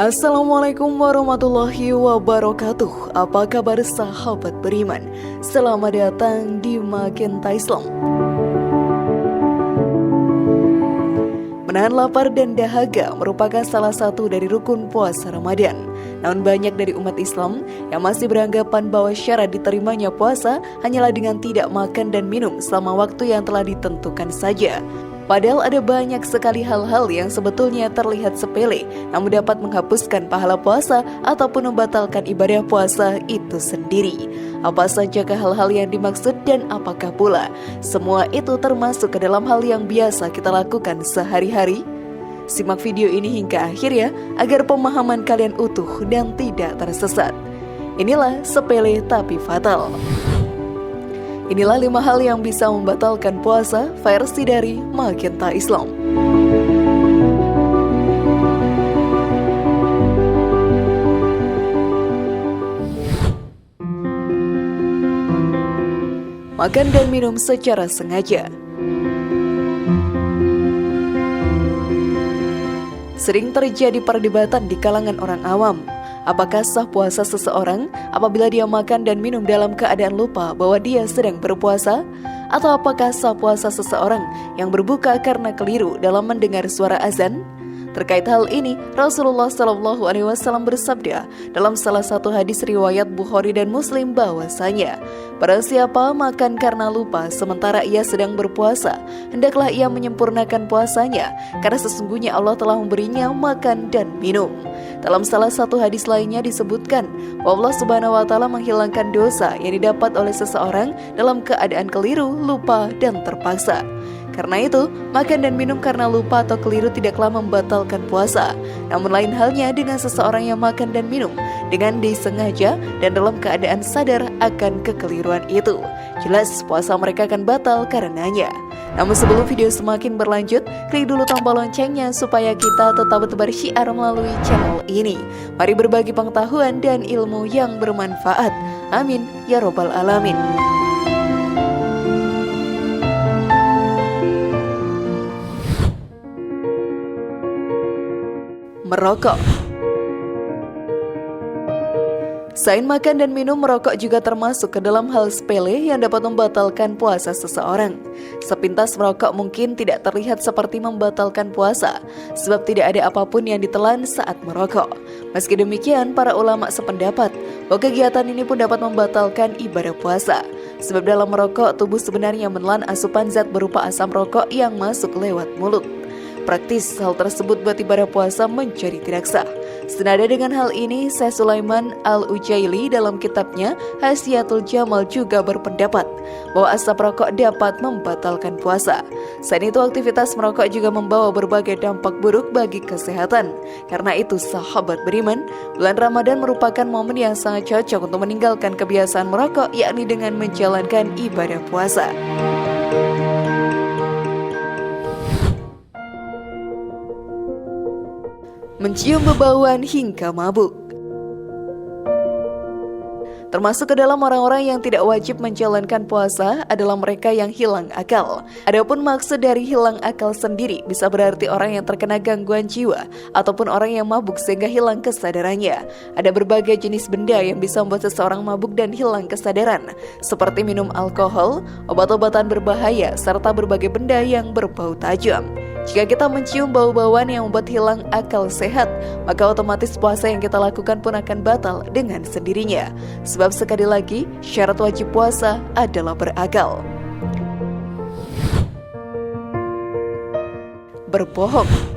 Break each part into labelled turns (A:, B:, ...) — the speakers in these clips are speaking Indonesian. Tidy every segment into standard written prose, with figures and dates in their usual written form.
A: Assalamualaikum warahmatullahi wabarakatuh. Apa kabar sahabat beriman? Selamat datang di Magenta Islam. Menahan lapar dan dahaga merupakan salah satu dari rukun puasa Ramadan. Namun banyak dari umat Islam yang masih beranggapan bahwa syarat diterimanya puasa hanyalah dengan tidak makan dan minum selama waktu yang telah ditentukan saja. Padahal ada banyak sekali hal-hal yang sebetulnya terlihat sepele, namun dapat menghapuskan pahala puasa ataupun membatalkan ibadah puasa itu sendiri. Apa sajakah hal-hal yang dimaksud dan apakah pula semua itu termasuk ke dalam hal yang biasa kita lakukan sehari-hari? Simak video ini hingga akhir ya, agar pemahaman kalian utuh dan tidak tersesat. Inilah sepele tapi fatal. Inilah 5 hal yang bisa membatalkan puasa versi dari Magenta Islam. Makan dan minum secara sengaja. Sering terjadi perdebatan di kalangan orang awam. Apakah sah puasa seseorang apabila dia makan dan minum dalam keadaan lupa bahwa dia sedang berpuasa? Atau apakah sah puasa seseorang yang berbuka karena keliru dalam mendengar suara azan? Terkait hal ini, Rasulullah SAW bersabda dalam salah satu hadis riwayat Bukhari dan Muslim bahwasanya, barang siapa makan karena lupa sementara ia sedang berpuasa, hendaklah ia menyempurnakan puasanya, karena sesungguhnya Allah telah memberinya makan dan minum. Dalam salah satu hadis lainnya disebutkan bahwa Allah Subhanahu wa Ta'ala menghilangkan dosa yang didapat oleh seseorang dalam keadaan keliru, lupa, dan terpaksa. Karena itu, makan dan minum karena lupa atau keliru tidaklah membatalkan puasa. Namun lain halnya dengan seseorang yang makan dan minum dengan disengaja dan dalam keadaan sadar akan kekeliruan itu. Jelas puasa mereka akan batal karenanya. Namun sebelum video semakin berlanjut, klik dulu tombol loncengnya supaya kita tetap bersiar melalui channel ini. Mari berbagi pengetahuan dan ilmu yang bermanfaat. Amin ya robbal alamin. Merokok. Selain makan dan minum, merokok juga termasuk ke dalam hal sepele yang dapat membatalkan puasa seseorang. Sepintas merokok mungkin tidak terlihat seperti membatalkan puasa, sebab tidak ada apapun yang ditelan saat merokok. Meski demikian, para ulama sependapat bahwa kegiatan ini pun dapat membatalkan ibadah puasa. Sebab dalam merokok, tubuh sebenarnya menelan asupan zat berupa asam rokok yang masuk lewat mulut. Praktis hal tersebut buat ibadah puasa menjadi tidak sah. Senada dengan hal ini, Syekh Sulaiman Al-Ujaili dalam kitabnya Hasyiatul Jamal juga berpendapat bahwa asap rokok dapat membatalkan puasa. Selain itu, aktivitas merokok juga membawa berbagai dampak buruk bagi kesehatan. Karena itu, sahabat beriman, bulan Ramadan merupakan momen yang sangat cocok untuk meninggalkan kebiasaan merokok, yakni dengan menjalankan ibadah puasa. Mencium bebauan hingga mabuk. Termasuk ke dalam orang-orang yang tidak wajib menjalankan puasa adalah mereka yang hilang akal. Adapun maksud dari hilang akal sendiri bisa berarti orang yang terkena gangguan jiwa ataupun orang yang mabuk sehingga hilang kesadarannya. Ada berbagai jenis benda yang bisa membuat seseorang mabuk dan hilang kesadaran, seperti minum alkohol, obat-obatan berbahaya, serta berbagai benda yang berbau tajam. Jika kita mencium bau-bauan yang membuat hilang akal sehat, maka otomatis puasa yang kita lakukan pun akan batal dengan sendirinya. Sebab sekali lagi, syarat wajib puasa adalah berakal. Berbohong.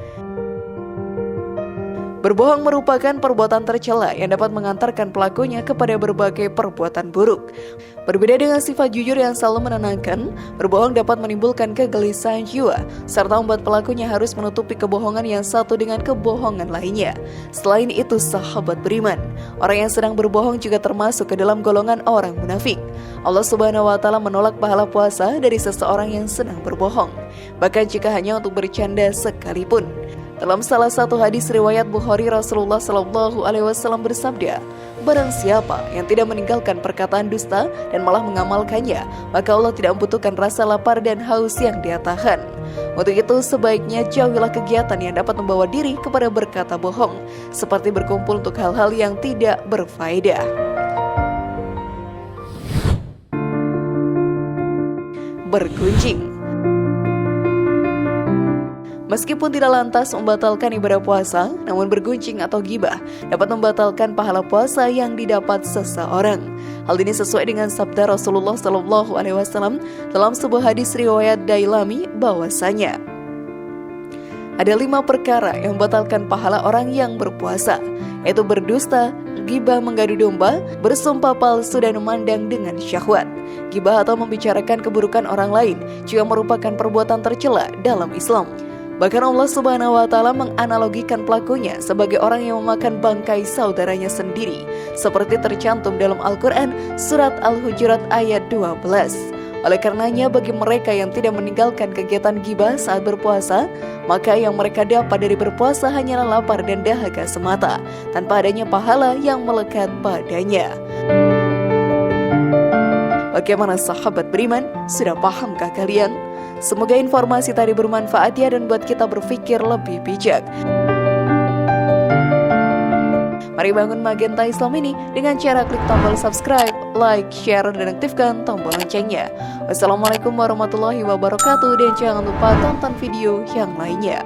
A: Berbohong merupakan perbuatan tercela yang dapat mengantarkan pelakunya kepada berbagai perbuatan buruk. Berbeda dengan sifat jujur yang selalu menenangkan, berbohong dapat menimbulkan kegelisahan jiwa, serta membuat pelakunya harus menutupi kebohongan yang satu dengan kebohongan lainnya. Selain itu, sahabat beriman, orang yang sedang berbohong juga termasuk ke dalam golongan orang munafik. Allah Subhanahu wa Ta'ala menolak pahala puasa dari seseorang yang sedang berbohong, bahkan jika hanya untuk bercanda sekalipun. Dalam salah satu hadis riwayat Bukhari, Rasulullah SAW bersabda, barang siapa yang tidak meninggalkan perkataan dusta dan malah mengamalkannya, maka Allah tidak membutuhkan rasa lapar dan haus yang dia tahan. Untuk itu sebaiknya jauhilah kegiatan yang dapat membawa diri kepada berkata bohong, seperti berkumpul untuk hal-hal yang tidak berfaedah. Bergunjing. Meskipun tidak lantas membatalkan ibadah puasa, namun bergunjing atau ghibah dapat membatalkan pahala puasa yang didapat seseorang. Hal ini sesuai dengan sabda Rasulullah SAW dalam sebuah hadis riwayat Dailami bahwasanya ada 5 perkara yang membatalkan pahala orang yang berpuasa, yaitu berdusta, ghibah mengadu domba, bersumpah palsu dan memandang dengan syahwat. Ghibah atau membicarakan keburukan orang lain juga merupakan perbuatan tercela dalam Islam. Bahkan Allah Subhanahu wa Ta'ala menganalogikan pelakunya sebagai orang yang memakan bangkai saudaranya sendiri, seperti tercantum dalam Al-Quran Surat Al-Hujurat ayat 12. Oleh karenanya, bagi mereka yang tidak meninggalkan kegiatan ghibah saat berpuasa, maka yang mereka dapat dari berpuasa hanyalah lapar dan dahaga semata, tanpa adanya pahala yang melekat padanya. Bagaimana sahabat beriman? Sudah pahamkah kalian? Semoga informasi tadi bermanfaat ya dan buat kita berpikir lebih bijak. Mari bangun Magenta Islam ini dengan cara klik tombol subscribe, like, share, dan aktifkan tombol loncengnya. Wassalamualaikum warahmatullahi wabarakatuh dan jangan lupa tonton video yang lainnya.